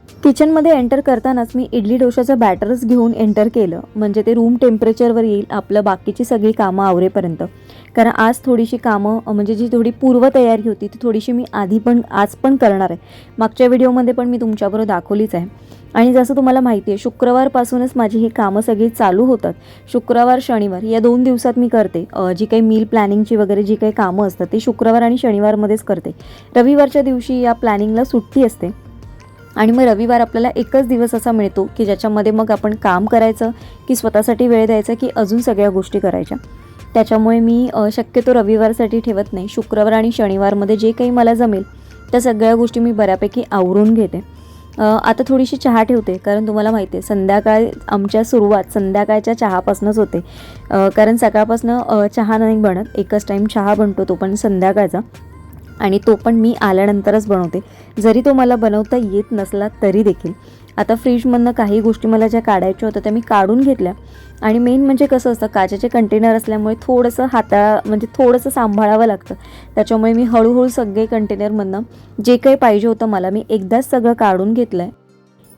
किचनमध्ये एंटर करतानाच मी इडली डोशाचं बॅटरच घेऊन एंटर केलं, म्हणजे ते रूम टेम्परेचरवर येईल आपलं बाकीची सगळी कामं आवरेपर्यंत. कारण आज थोडीशी कामं म्हणजे जी थोडी पूर्वतयारी होती ती थोडीशी मी आज पण करणार आहे. मागच्या व्हिडिओमध्ये पण मी तुमच्याबरोबर दाखवलीच आहे. आणि जसं तुम्हाला माहिती आहे, शुक्रवारपासूनच माझी ही कामं सगळी चालू होतात. शुक्रवार शनिवार या 2 दिवसात मी करते. जी काही मील प्लॅनिंगची वगैरे जी काही कामं असतात ती शुक्रवार आणि शनिवारमध्येच करते. रविवारच्या दिवशी या प्लॅनिंगला सुट्टी असते. आणि मग रविवार आपल्याला एकच दिवस असा मिळतो की ज्याच्यामध्ये मग आपण काम करायचं की स्वतःसाठी वेळ द्यायचा की अजून सगळ्या गोष्टी करायच्या. त्याच्यामुळे मी शक्यतो रविवारसाठी ठेवत नाही. शुक्रवार आणि शनिवारमध्ये जे काही मला जमेल त्या सगळ्या गोष्टी मी बऱ्यापैकी आवरून घेते. आता थोडीशी चहा ठेवते, कारण तुम्हाला माहिती आहे आमच्या सुरुवात संध्याकाळच्या चहापासूनच होते. कारण सकाळपासून चहा नाही बनत, एकच टाईम चहा बनतो, तो पण संध्याकाळचा. आणि तो पण मी आल्यानंतरच बनवते, जरी तो मला बनवता येत नसला तरी देखील. आता फ्रीजमधनं काही गोष्टी मला ज्या काढायच्या होत्या त्या मी काढून घेतल्या. आणि मेन म्हणजे कसं असतं, काचेचे कंटेनर असल्यामुळे थोडंसं सांभाळावं लागतं. त्याच्यामुळे मी हळूहळू सगळे कंटेनरमधनं जे काही पाहिजे होतं मला मी एकदाच सगळं काढून घेतलं आहे.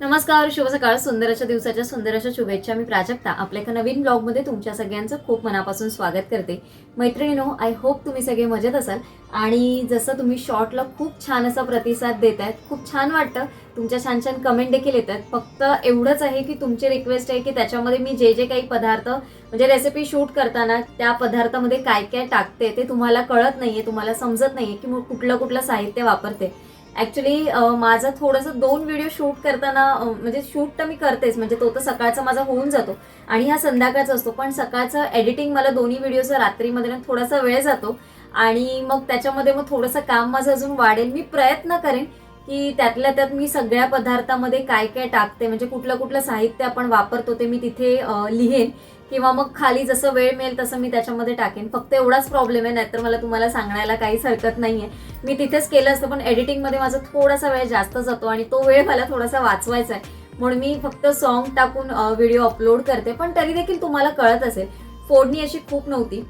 नमस्कार, शुभ सकाळ. सुंदर अशा दिवसाच्या सुंदर अशा शुभेच्छा. मी प्राजक्ता आपल्या एका नवीन ब्लॉगमध्ये तुमच्या सगळ्यांचं खूप मनापासून स्वागत करते. मैत्रिणींनो, आय होप तुम्ही सगळे मजेत असाल. आणि जसं तुम्ही शॉर्टला खूप छान असा प्रतिसाद देत आहेत, खूप छान वाटतं. तुमच्या छान छान कमेंट देखील येतात. फक्त एवढंच आहे की तुमची रिक्वेस्ट आहे की त्याच्यामध्ये मी जे जे काही पदार्थ म्हणजे रेसिपी शूट करताना त्या पदार्थामध्ये काय काय टाकते ते तुम्हाला कळत नाहीये, तुम्हाला समजत नाहीये की मग कुठलं साहित्य वापरते. ॲक्च्युली माझं थोडंसं 2 व्हिडिओ शूट करताना म्हणजे शूट तर मी करतेच, म्हणजे तो तर सकाळचा माझा होऊन जातो आणि हा संध्याकाळचा असतो. पण सकाळचं एडिटिंग मला दोन्ही व्हिडिओचं रात्रीमध्ये थोडासा वेळ जातो आणि मग त्याच्यामध्ये मग थोडंसं काम माझं अजून वाढेल. मी प्रयत्न करेन की त्यातल्या त्यात मी सगळ्या पदार्थामध्ये काय काय टाकते, म्हणजे कुठलं साहित्य आपण वापरतो ते मी तिथे लिहेन किंवा मग खाली जसं वेळ मिळेल तसं मी त्याच्यामध्ये टाकेन. फक्त एवढाच प्रॉब्लेम आहे, नाहीतर मला तुम्हाला सांगायला काहीच हरकत नाहीये. मी तिथेच केलं असतं, पण एडिटिंगमध्ये माझा थोडासा वेळ जास्त जातो आणि तो वेळ मला थोडासा वाचवायचा आहे, म्हणून मी फक्त सॉन्ग टाकून व्हिडिओ अपलोड करते. पण तरी देखील तुम्हाला कळत असेल, फोडणी अशी खूप नव्हती.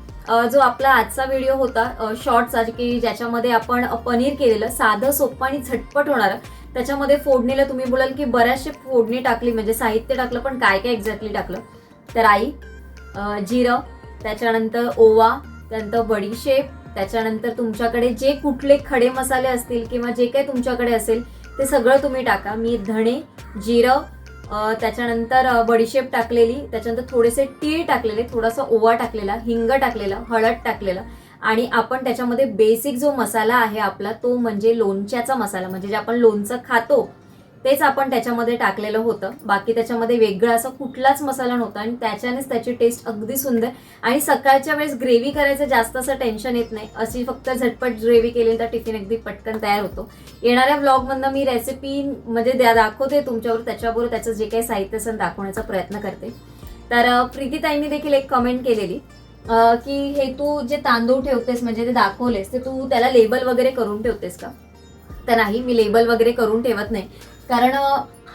जो आपला आजचा व्हिडिओ होता शॉर्टचा, की ज्याच्यामध्ये आपण पनीर केलेलं, साधं सोपं आणि झटपट होणारं. त्याच्यामध्ये फोडणीला तुम्ही बोलाल की बऱ्याचशी फोडणी टाकली, म्हणजे साहित्य टाकलं, पण काय काय एक्झॅक्टली टाकलं तर आई, जिरं, त्याच्यानंतर ओवा, त्यानंतर बडीशेप, त्याच्यानंतर तुमच्याकडे जे कुठले खडे मसाले असतील किंवा जे काही तुमच्याकडे असेल ते सगळं तुम्ही टाका. मी धणे, जिरं, त्याच्यानंतर बडीशेप टाकलेली, त्याच्यानंतर थोडेसे तीळ टाकलेले, थोडासा ओवा टाकलेला, हिंग टाकलेला, हळद टाकलेला. आणि आपण त्याच्यामध्ये बेसिक जो मसाला आहे आपला तो म्हणजे लोणच्याचा मसाला, म्हणजे जे आपण लोणचं खातो तेच आपण त्याच्यामध्ये टाकलेलं होतं. बाकी त्याच्यामध्ये वेगळा असा कुठलाच मसाला नव्हता आणि त्याच्यानेच त्याची टेस्ट अगदी सुंदर. आणि सकाळच्या वेळेस ग्रेव्ही करायचं जास्त असं टेन्शन येत नाही, अशी फक्त झटपट ग्रेव्ही केली तर टिफिन अगदी पटकन तयार होतो. येणाऱ्या ब्लॉगमधनं मी रेसिपी म्हणजे दाखवते तुमच्यावर, त्याच्याबरोबर त्याचं जे काही साहित्य असेल दाखवण्याचा प्रयत्न करते. तर प्रीतीताईंनी देखील एक कमेंट केलेली की हे तू जे तांदूळ ठेवतेस म्हणजे ते दाखवलेस ते तू त्याला लेबल वगैरे करून ठेवतेस का? तर नाही, मी लेबल वगैरे करून ठेवत नाही, कारण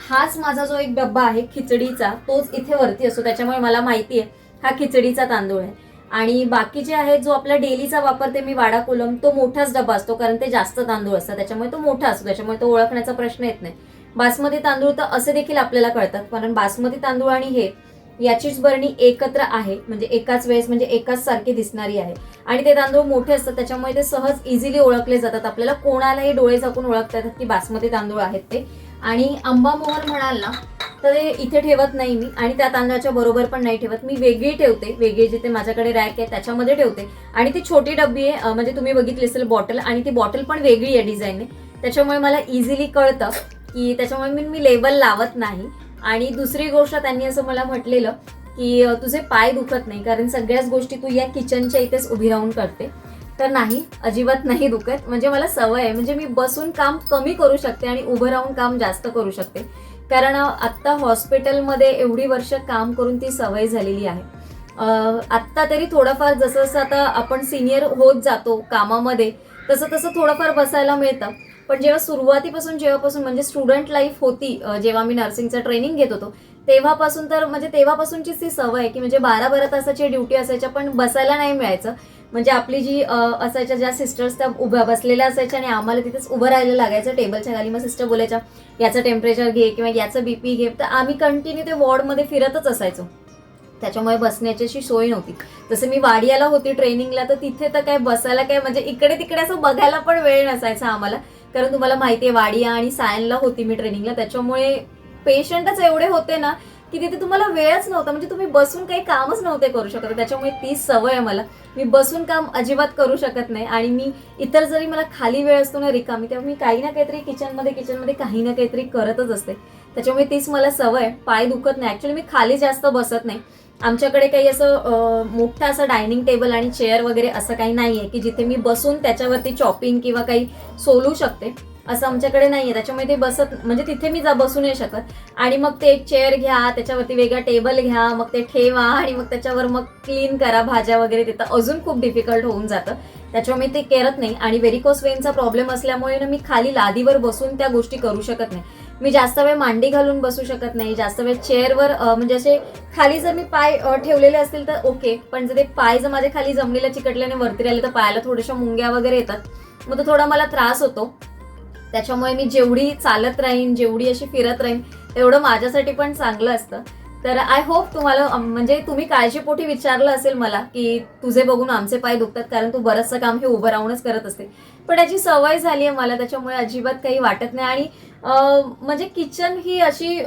हाच माझा जो एक डब्बा आहे खिचडीचा तोच इथे वरती असतो, त्याच्यामुळे मला माहिती आहे हा खिचडीचा तांदूळ आहे. आणि बाकी जे आहे जो आपला डेलीचा वापरते मी वाडा कोलम, तो मोठाच डब्बा असतो, कारण ते जास्त तांदूळ असतात त्याच्यामुळे तो मोठा असतो, त्याच्यामुळे तो ओळखण्याचा प्रश्न येत नाही. बासमती तांदूळ तर असे देखील आपल्याला कळतात, कारण बासमती तांदूळ आणि हे याचीच बरणी एकत्र आहे, म्हणजे एकाच वेळेस म्हणजे एकाच सारखी दिसणारी आहे. आणि ते तांदूळ मोठे असतात त्याच्यामुळे ते सहज इझिली ओळखले जातात. आपल्याला कोणालाही डोळे झाकून ओळखता येतात की बासमती तांदूळ आहेत ते. आणि आंबा मोहर म्हणाल ना तर ते इथे ठेवत नाही मी, आणि त्या तांदळाच्या बरोबर पण नाही ठेवत. मी वेगळी ठेवते, वेगळी जिथे माझ्याकडे रॅक आहे त्याच्यामध्ये ठेवते. आणि ती छोटी डब्बी आहे, म्हणजे तुम्ही बघितली असेल बॉटल, आणि ती बॉटल पण वेगळी आहे डिझाईनने, त्याच्यामुळे मला इझिली कळतं की त्याच्यामुळे मी लेबल लावत नाही. आणि दुसरी गोष्ट, त्यांनी असं मला म्हटलेलं की तुझे पाय दुखत नाही, कारण सगळ्याच गोष्टी तू या किचनच्या इथेच उभी राहून करते. तर नाही, अजिबात नाही दुखत. म्हणजे मला सवय आहे, म्हणजे मी बसून काम कमी करू शकते आणि उभं राहून काम जास्त करू शकते, कारण आत्ता हॉस्पिटलमध्ये एवढी वर्ष काम करून ती सवय झालेली आहे. आत्ता तरी थोडंफार जसं जसं आता आपण सिनियर होत जातो कामामध्ये तसं तसं थोडंफार बसायला मिळतं. पण जेव्हापासून म्हणजे स्टुडंट लाईफ होती, जेव्हा मी नर्सिंगचं ट्रेनिंग घेत होतो तेव्हापासून तर म्हणजे तेव्हापासूनचीच ती सवय आहे की म्हणजे 12-12 तासाची ड्युटी असायच्या पण बसायला नाही मिळायचं. म्हणजे आपली जी असायच्या ज्या सिस्टर्स त्या उभ्या बसलेल्या असायच्या आणि आम्हाला तिथेच उभं राहायला लागायचं टेबलच्या खाली. मग सिस्टर बोलायच्या याचं टेम्परेचर घे किंवा याचं BP घे. तर आम्ही कंटिन्यू ते वॉर्डमध्ये फिरतच असायचो. त्याच्यामुळे बसण्याची अशी सोय नव्हती. जसं मी वाडियाला होती ट्रेनिंगला, तर तिथे तर काय बसायला काय म्हणजे इकडे तिकडे असं बघायला पण वेळ नसायचा आम्हाला. कारण तुम्हाला माहिती आहे वाडिया आणि सायनला होती मी ट्रेनिंगला, त्याच्यामुळे पेशंटच एवढे होते ना की तिथे तुम्हाला वेळच नव्हता. म्हणजे तुम्ही बसून काही कामच नव्हते करू शकत. त्याच्यामुळे ती सवय आहे मला. मी बसून काम अजिबात करू शकत नाही. आणि मी इतर जरी मला खाली वेळ असतो ना रिकामी, तेव्हा मी काही ना काहीतरी किचनमध्ये काही ना काहीतरी करतच असते. त्याच्यामुळे तीच मला सवय. पाय दुखत नाही. ऍक्च्युली मी खाली जास्त बसत नाही. आमच्याकडे काही असं मोठा असं डायनिंग टेबल आणि चेअर वगैरे असं काही नाहीये की जिथे मी बसून त्याच्यावरती चॉपिंग किंवा काही सोलू शकते, असं आमच्याकडे नाहीये. त्याच्यामुळे ते बसत म्हणजे तिथे मी बसू नाही शकत. आणि मग ते एक चेअर घ्या, त्याच्यावरती वेगळा टेबल घ्या, मग ते ठेवा आणि मग त्याच्यावर मग क्लीन करा भाज्या वगैरे, तिथं अजून खूप डिफिकल्ट होऊन जातं. त्याच्यामुळे मी ते करत नाही. आणि व्हेरिकोस वेनचा प्रॉब्लेम असल्यामुळे ना मी खाली लादीवर बसून त्या गोष्टी करू शकत नाही. मी जास्त वेळ मांडी घालून बसू शकत नाही, जास्त वेळ चेअरवर म्हणजे असे खाली जर मी पाय ठेवलेले असतील तर ओके, पण जर ते पाय जर माझे खाली जमलेला चिकटल्याने वरती राहिले तर पायाला थोड्याशा मुंग्या वगैरे येतात. मग तो थोडा मला त्रास होतो. त्याच्यामुळे मी जेवढी चालत राहीन, जेवढी अशी फिरत राहीन, तेवढं माझ्यासाठी पण चांगलं असतं. तर आय होप तुम्हाला म्हणजे तुम्ही काळजीपोटी विचारलं असेल मला की तुझे बघून आमचे पाय दुखतात, कारण तू बरंचसं काम हे उभं राहूनच करत असते. पण याची सवय झाली आहे मला, त्याच्यामुळे अजिबात काही वाटत नाही. आणि म्हणजे किचन ही अशी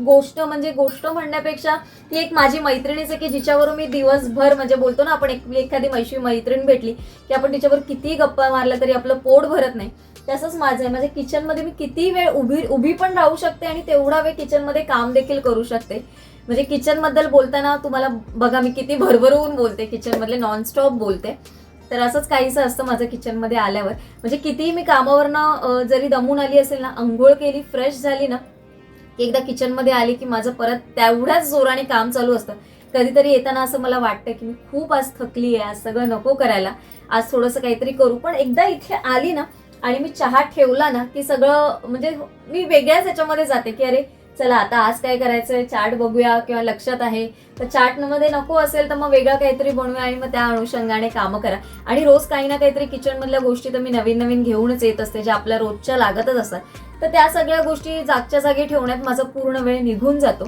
गोष्ट म्हणजे गोष्ट म्हणण्यापेक्षा ती एक माझी मैत्रिणीच आहे की जिच्यावर मी दिवसभर म्हणजे बोलतो ना आपण एखादी मैत्रीण भेटली की आपण तिच्यावर किती गप्पा मारला तरी आपलं पोट भरत नाही. तसंच माझं आहे. माझ्या किचनमध्ये मी किती वेळ उभी पण राहू शकते आणि तेवढा वेळ किचनमध्ये काम देखील करू शकते. म्हणजे किचनबद्दल बोलताना तुम्हाला बघा मी किती भरभरून बोलते, किचनमधले नॉनस्टॉप बोलते. तर असंच काहीसं असतं माझं किचनमध्ये आल्यावर. म्हणजे कितीही मी कामावरनं जरी दमून आली असेल ना, अंघोळ केली, फ्रेश झाली ना, की एकदा किचनमध्ये आली की माझं परत तेवढ्याच जोराने काम चालू असतं. कधीतरी येताना असं मला वाटतं की मी खूप आज थकली आहे, आज सगळं नको करायला, आज थोडंसं काहीतरी करू. पण एकदा इथे आली ना आणि मी चहा ठेवला ना की सगळं म्हणजे मी वेगळ्याच ह्याच्यामध्ये जाते की अरे चला आता आज काय करायचंय, चाट बघूया किंवा लक्षात आहे तर चाटमध्ये नको असेल तर मग वेगळं काहीतरी बनवूया आणि मग त्या अनुषंगाने कामं करा. आणि रोज काही ना काहीतरी किचनमधल्या गोष्टी तर मी नवीन नवीन घेऊनच येत असते ज्या आपल्या रोजच्या लागतच असतात. तर त्या सगळ्या गोष्टी जागच्या जागी ठेवण्यात माझा पूर्ण वेळ निघून जातो.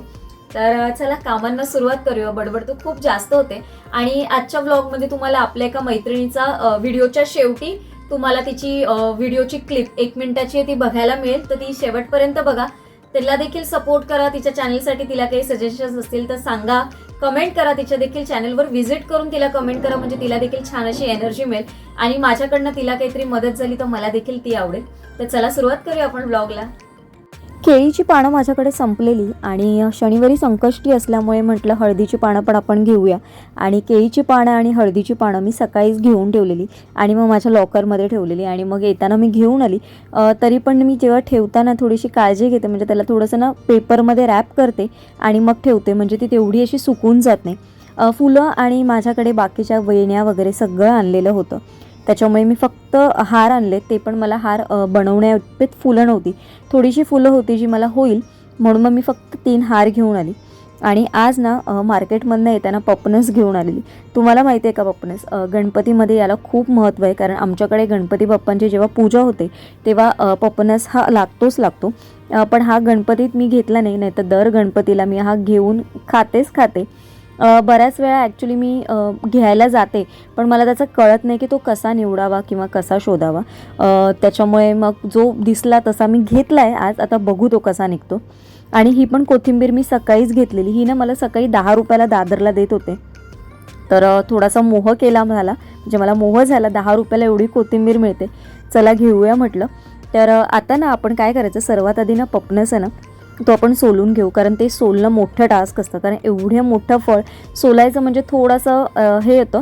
तर चला कामांना सुरुवात करूया. बडबड तर खूप जास्त होते. आणि आजच्या ब्लॉगमध्ये तुम्हाला आपल्या एका मैत्रिणीचा व्हिडिओच्या शेवटी तुम्हाला तिची व्हिडिओची क्लिप 1 मिनिटाची ती बघायला मिळेल. तर ती शेवटपर्यंत बघा. तिला देखील सपोर्ट करा. तिच्या चॅनलसाठी तिला काही सजेशन्स असतील तर सांगा, कमेंट करा. तिच्या देखील चॅनलवर व्हिजिट करून तिला कमेंट करा, म्हणजे तिला देखील छान अशी एनर्जी मिळेल. आणि माझ्याकडनं तिला काहीतरी मदत झाली तर मला देखील ती आवडेल. तर चला सुरुवात करूया आपण ब्लॉगला. केळीची पानं माझ्याकडे संपलेली आणि शनिवारी संकष्टी असल्यामुळे म्हटलं हळदीची पानं पण आपण घेऊया. आणि केळीची पानं आणि हळदीची पानं मी सकाळीच घेऊन ठेवलेली आणि मग माझ्या लॉकरमध्ये ठेवलेली. आणि मग येताना मी घेऊन आली. तरी पण मी जेव्हा ठेवताना थोडीशी काळजी घेते, म्हणजे त्याला थोडंसं ना पेपरमध्ये रॅप करते आणि मग ठेवते, म्हणजे ती तेवढी अशी सुकून जात नाही. फुलं आणि माझ्याकडे बाकीच्या वेण्या वगैरे सगळं आणलेलं होतं. त्याच्यामुळे मी फक्त हार आणले, ते पण मला हार बनवण्याइतपत फुलं नव्हती, थोडीशी फुलं होती जी मला होईल म्हणून मग मी फक्त 3 हार घेऊन आली. आणि आज ना मार्केटमधनं येताना पपनस घेऊन आलेली. तुम्हाला माहिती आहे का पपनस गणपतीमध्ये याला खूप महत्त्व आहे, कारण आमच्याकडे गणपती बाप्पांची जेव्हा पूजा होते तेव्हा पपनस हा लागतो. पण हा गणपतीत मी घेतला नाही, तर दर गणपतीला मी हा घेऊन खाते. बऱ्याच वेळा ॲक्च्युली मी घ्यायला जाते, पण मला त्याचं कळत नाही की तो कसा निवडावा किंवा कसा शोधावा. त्याच्यामुळे मग जो दिसला तसा मी घेतला आहे आज. आता बघू तो कसा निघतो. आणि ही पण कोथिंबीर मी सकाळीच घेतलेली. ही ना मला सकाळी 10 रुपयाला दादरला देत होते. तर थोडासा मोह केला मला, म्हणजे मला मोह झाला, 10 रुपयाला एवढी कोथिंबीर मिळते, चला घेऊया म्हटलं. तर आता ना आपण काय करायचं, सर्वात आधी ना पपनस आहे ना तो आपण सोलून घेऊ, कारण ते सोलणं मोठं टास्क असतं. कारण एवढं मोठं फळ सोलायचं म्हणजे थोडंसं हे येतं.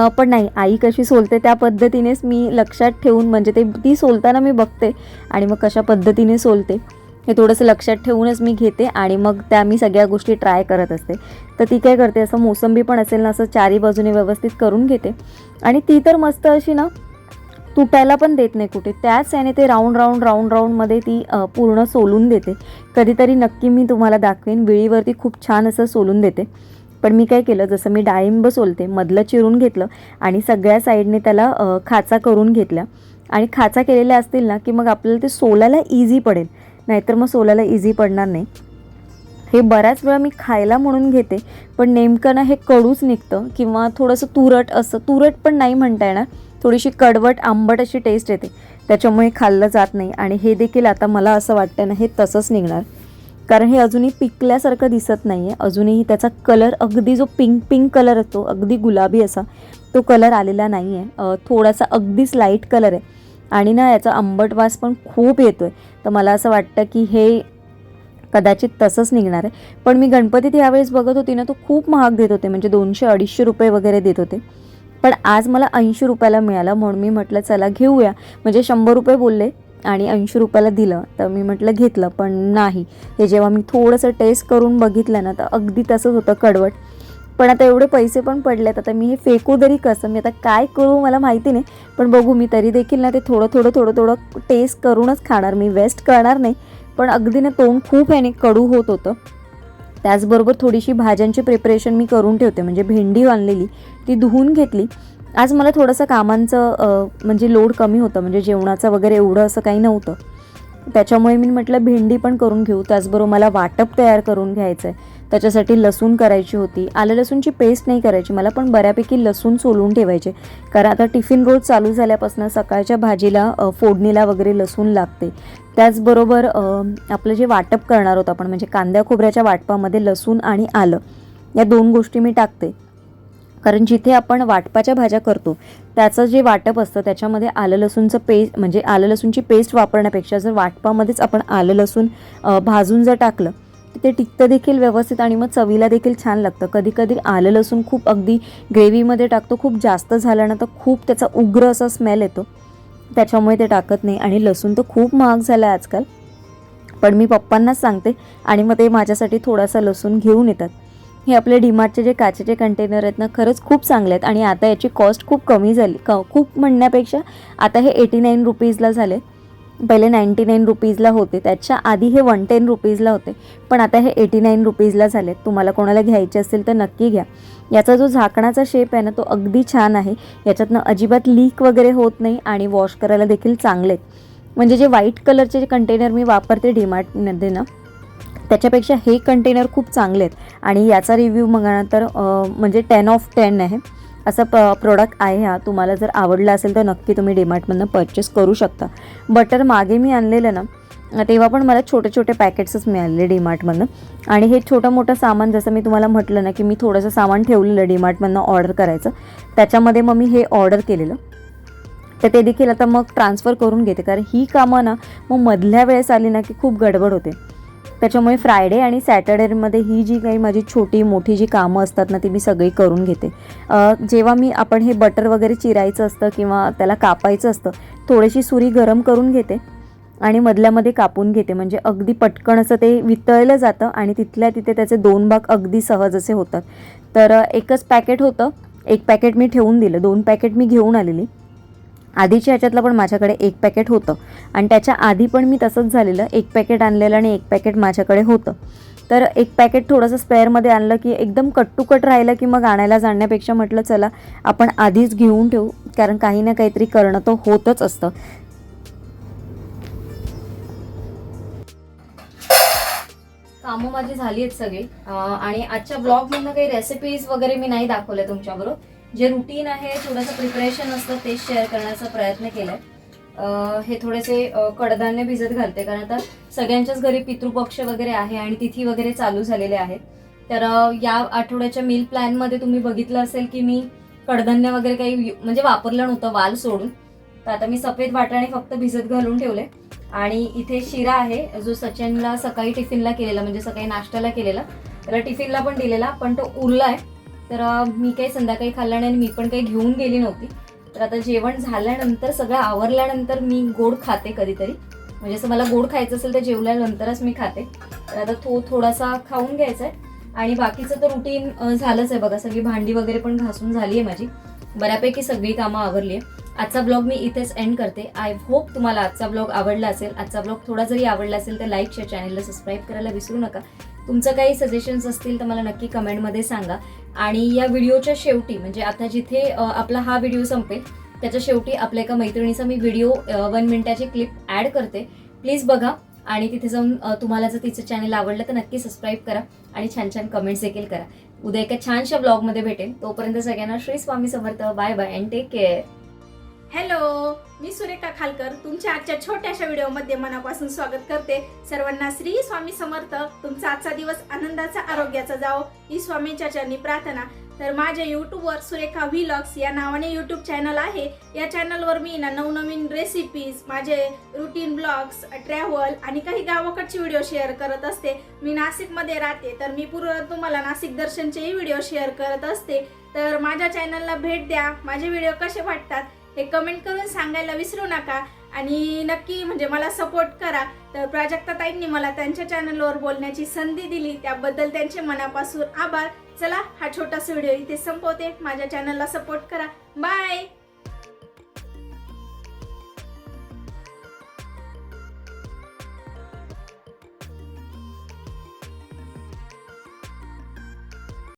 पण नाही, आई कशी सोलते त्या पद्धतीनेच मी लक्षात ठेवून, म्हणजे ती सोलताना मी बघते आणि मग कशा पद्धतीने सोलते हे थोडंसं लक्षात ठेवूनच मी घेते. आणि मग त्या मी सगळ्या गोष्टी ट्राय करत असते. तर ती काय करते, असं मोसंबी पण असेल ना असं चारी बाजूने व्यवस्थित करून घेते. आणि ती तर मस्त अशी ना तुटायला पण देत नाही कुठे, त्याच याने ते राऊंडमध्ये ती पूर्ण सोलून देते. कधीतरी नक्की मी तुम्हाला दाखवेन, विळीवरती खूप छान असं सोलून देते. पण मी काय केलं, जसं मी डाळिंब सोलते मधलं चिरून घेतलं आणि सगळ्या साईडने त्याला खाचा करून घेतल्या. आणि खाचा केलेल्या असतील ना की मग आपल्याला ते सोलायला इझी पडेल, नाहीतर मग सोलायला इझी पडणार नाही. हे बऱ्याच वेळा मी खायला म्हणून घेते, पण नेमकं ना हे कडूच निघतं किंवा थोडंसं तुरट, असं तुरट पण नाही म्हणता येणार, थोडीशी कडवट आंबट अशी टेस्ट येते, त्याच्यामुळे खाल्लं जात नाही. आणि हे देखील आता मला असं वाटतं ना हे तसंच निघणार, कारण हे अजूनही पिकल्यासारखं दिसत नाही आहे. अजूनही त्याचा कलर अगदी जो पिंक कलर असतो, अगदी गुलाबी असा तो कलर आलेला नाही आहे, थोडासा अगदीच लाईट कलर आहे. आणि ना याचा आंबट वास पण खूप येतो आहे. तर मला असं वाटतं की हे कदाचित तसंच निघणार आहे. पण मी गणपतीत यावेळेस बघत होती ना, तो खूप महाग देत होते, म्हणजे 200-250 रुपये वगैरे देत होते. पण आज मला 80 रुपयाला मिळाला, म्हणून मी म्हटलं चला घेऊया. म्हणजे 100 रुपये बोलले आणि 80 रुपयाला दिलं, तर मी म्हटलं घेतलं. पण नाही, हे जेव्हा मी थोडंसं टेस्ट करून बघितलं ना, तर अगदी तसंच होतं, कडवट. पण आता एवढे पैसे पण पडलेत, आता मी हे फेकू तरी कसं, मी आता काय करू मला माहिती नाही. पण बघू, मी तरी देखील ना ते थोडं टेस्ट करूनच खाणार, मी वेस्ट करणार नाही. पण अगदी ना तोंड खूप ह्याने कडू होत होतं. त्याचबरोबर थोडीशी भाज्यांची प्रिपरेशन मी करून ठेवते, म्हणजे भेंडी आणलेली ती धुवून घेतली. आज मला थोडंसं कामांचं म्हणजे लोड कमी होतं, म्हणजे जेवणाचं वगैरे एवढं असं काही नव्हतं, त्याच्यामुळे मी म्हटलं भेंडी पण करून घेऊ. त्याचबरोबर मला वाटप तयार करून घ्यायचं आहे, त्याच्यासाठी लसूण करायची होती. आलं लसूणची पेस्ट नाही करायची मला, पण बऱ्यापैकी लसूण सोलून ठेवायचे, कारण आता टिफिन रोज चालू झाल्यापासून सकाळच्या भाजीला फोडणीला वगैरे लसूण लागते. त्याचबरोबर आपलं जे वाटप करणार होतं आपण, म्हणजे कांद्या खोबऱ्याच्या वाटपामध्ये लसूण आणि आलं या 2 गोष्टी मी टाकते. कारण जिथे आपण वाटपाच्या भाज्या करतो त्याचं जे वाटप असतं त्याच्यामध्ये आलं लसूणचं पेस्ट, म्हणजे आलं लसूणची पेस्ट वापरण्यापेक्षा जर वाटपामध्येच आपण आलं लसूण भाजून जर टाकलं तर ते टिकतं देखील व्यवस्थित आणि मग चवीला देखील छान लागतं. कधी कधी आलं लसूण खूप अगदी ग्रेव्हीमध्ये टाकतो, खूप जास्त झालं ना तर खूप त्याचा उग्र असा स्मेल येतो, त्याच्यामुळे ते टाकत नाही. आणि लसूण तर खूप महाग झाला आहे आजकाल, पण मी पप्पांनाच सांगते आणि मग ते माझ्यासाठी थोडासा लसूण घेऊन येतात. हे आपले डीमार्टचे जे काचेचे कंटेनर आहेत ना, खरंच खूप चांगले आहेत आणि आता याची कॉस्ट खूप कमी झाली, खूप म्हणण्यापेक्षा आता हे 89 रुपीजला झाले. पहिले 99 रुपीजला होते, त्याच्या आधी हे 110 रुपीजला होते, पण आता हे 89 रुपीजला झाले. तुम्हाला कोणाला घ्यायचे असेल तर नक्की घ्या. याचा जो झाकणाचा शेप आहे ना तो अगदी छान आहे, याच्यातनं अजिबात लीक वगैरे होत नाही आणि वॉश करायला देखील चांगले आहेत. म्हणजे जे व्हाईट कलरचे जे कंटेनर मी वापरते डीमार्टमध्ये ना, त्याच्यापेक्षा हे कंटेनर खूप चांगले आहेत. आणि याचा रिव्ह्यू बघा तर म्हणजे 10 ऑफ 10 आहे, असं प्रोडक्ट आहे हा. तुम्हाला जर आवडला असेल तर नक्की तुम्ही डीमार्टमधनं परचेस करू शकता. बटर मागे मी आणलेलं ना तेव्हा पण मला छोटे छोटे पॅकेट्सच मिळाले डीमार्टमधनं. आणि हे छोटं मोठं सामान, जसं मी तुम्हाला म्हटलं ना की मी थोडंसं सामान ठेवलेलं डीमार्टमधनं ऑर्डर करायचं, त्याच्यामध्ये मग मी हे ऑर्डर केलेलं, तर ते देखील आता मग ट्रान्सफर करून घेते. कारण ही कामं ना मग मधल्या वेळेस आली ना की खूप गडबड होते, त्याच्यामुळे फ्रायडे आणि सॅटर्डेमध्ये ही जी काही माझी छोटी मोठी जी कामं असतात ना ती मी सगळी करून घेते. जेव्हा आपण हे बटर वगैरे चिरायचं असतं किंवा त्याला कापायचं असतं, थोडीशी सुरी गरम करून घेते आणि मधल्यामध्ये कापून घेते, म्हणजे अगदी पटकन असं ते वितळलं जातं आणि तिथल्या तिथे त्याचे 2 भाग अगदी सहज असे होतात. तर एकच पॅकेट होतं, एक पॅकेट मी ठेवून दिलं, 2 पॅकेट मी घेऊन आलेली. आधीच्या ह्याच्यातलं पण माझ्याकडे 1 पॅकेट होतं आणि त्याच्या आधी पण मी तसंच झालेलं, 1 पॅकेट आणलेलं आणि 1 पॅकेट माझ्याकडे होतं. तर 1 पॅकेट थोडंसं स्पेअरमध्ये आणलं की एकदम कट टू कट राहिलं की मग आणायला जाण्यापेक्षा म्हटलं चला आपण आधीच घेऊन ठेवू, कारण काही ना काहीतरी करणं तर होतच असतं. कामं माझी झाली आहेत सगळी आणि आजच्या ब्लॉगमधनं काही रेसिपीज वगैरे मी नाही दाखवल्या तुमच्याबरोबर. जे रुटीन आहे, थोडंसं प्रिपरेशन असतं तेच शेअर करण्याचा प्रयत्न केलाय. हे थोडेसे कडधान्य भिजत घालते, कारण आता सगळ्यांच्याच घरी पितृपक्ष वगैरे आहे आणि तिथी वगैरे चालू झालेले आहेत. तर या आठवड्याच्या मील प्लॅनमध्ये तुम्ही बघितलं असेल की मी कडधान्य वगैरे काही म्हणजे वापरलं नव्हतं, वाल सोडून. तर आता मी सफेद वाटाणे फक्त भिजत घालून ठेवले. आणि इथे शिरा आहे, जो सचिनला सकाळी टिफिनला केलेला, म्हणजे सकाळी नाश्त्याला केलेला, त्याला टिफिनला पण दिलेला, पण तो उरलाय. तर मी काही संध्याकाळी खाल्ला नाही आणि मी पण काही घेऊन गेली नव्हती. तर आता जेवण झाल्यानंतर, सगळं आवरल्यानंतर मी गोड खाते कधीतरी, म्हणजे असं मला गोड खायचं असेल तर जेवल्यानंतरच मी खाते. तर आता थोडासा खाऊन घ्यायचा आहे आणि बाकीचं तर रुटीन झालंच आहे बघा. सगळी भांडी वगैरे पण घासून झाली आहे माझी, बऱ्यापैकी सगळी कामं आवरली आहे. आजचा ब्लॉग मी इथेच एंड करते. आय होप तुम्हाला आजचा ब्लॉग आवडला असेल. आजचा ब्लॉग थोडा जरी आवडला असेल तर लाईक, शेअर, चॅनलला सबस्क्राईब करायला विसरू नका. तुमचं काही सजेशन्स असतील तर मला नक्की कमेंटमध्ये सांगा. आणि या व्हिडिओच्या शेवटी म्हणजे आता जिथे आपला हा व्हिडिओ संपेल त्याच्या शेवटी आपल्या एका मैत्रिणीचा मी व्हिडिओ 1 मिनिटाची क्लिप ॲड करते. प्लीज बघा आणि तिथे जाऊन तुम्हाला जर तिचं चॅनल आवडलं तर नक्की सबस्क्राईब करा आणि छान छान कमेंट्स देखील करा. उद्या एका छानशा ब्लॉगमध्ये भेटेन. तोपर्यंत सगळ्यांना Shri Swami Samarth. Bye bye and take care. Hello, मी सुरेखा खालकर तुमच्या आजच्या छोट्याशा व्हिडिओमध्ये मनापासून स्वागत करते. सर्वांना श्री स्वामी समर्थ. तुमचा आजचा दिवस आनंदाचा आरोग्याचा जाओ ही स्वामींच्या चरणी प्रार्थना. तर माझ्या यूट्यूबवर सुरेखा व्लॉग्स या नावाने यूट्यूब चॅनल आहे. या चॅनलवर मी नवनवीन रेसिपीज, माझे रुटीन ब्लॉग्स, ट्रॅव्हल आणि काही गावाकडचे व्हिडिओ शेअर करत असते. मी नाशिकमध्ये राहते तर मी पूर्ण तुम्हाला नाशिक दर्शनचेही व्हिडिओ शेअर करत असते. तर माझ्या चॅनलला भेट द्या. माझे व्हिडिओ कसे वाटतात हे कमेंट करून सांगायला विसरू नका आणि नक्की म्हणजे मला सपोर्ट करा. तर प्राजक्ता ताईंनी मला त्यांच्या चॅनलवर बोलण्याची संधी दिली त्याबद्दल त्यांचे मनापासून आभार. चला, हा छोटासा व्हिडिओ इथे संपवते. माझ्या चॅनलला सपोर्ट करा. बाय.